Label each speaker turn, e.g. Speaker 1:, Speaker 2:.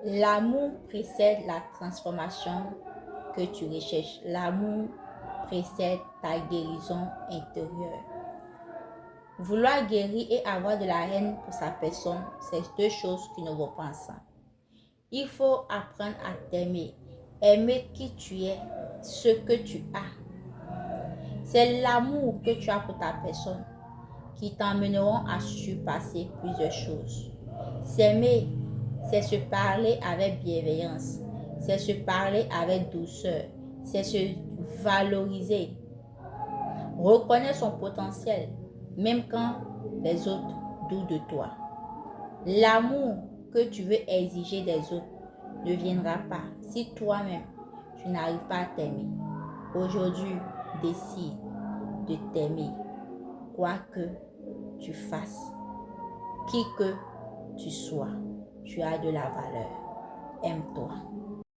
Speaker 1: L'amour précède la transformation que tu recherches. L'amour précède ta guérison intérieure. Vouloir guérir et avoir de la haine pour sa personne, c'est deux choses qui ne vont pas ensemble. Il faut apprendre à t'aimer, aimer qui tu es, ce que tu as. C'est l'amour que tu as pour ta personne qui t'emmèneront à surpasser plusieurs choses. S'aimer, c'est se parler avec bienveillance, c'est se parler avec douceur, c'est se valoriser, reconnaître son potentiel, même quand les autres doutent de toi. L'amour que tu veux exiger des autres ne viendra pas si toi-même tu n'arrives pas à t'aimer. Aujourd'hui, décide de t'aimer, quoi que tu fasses, qui que tu sois, tu as de la valeur. Aime-toi.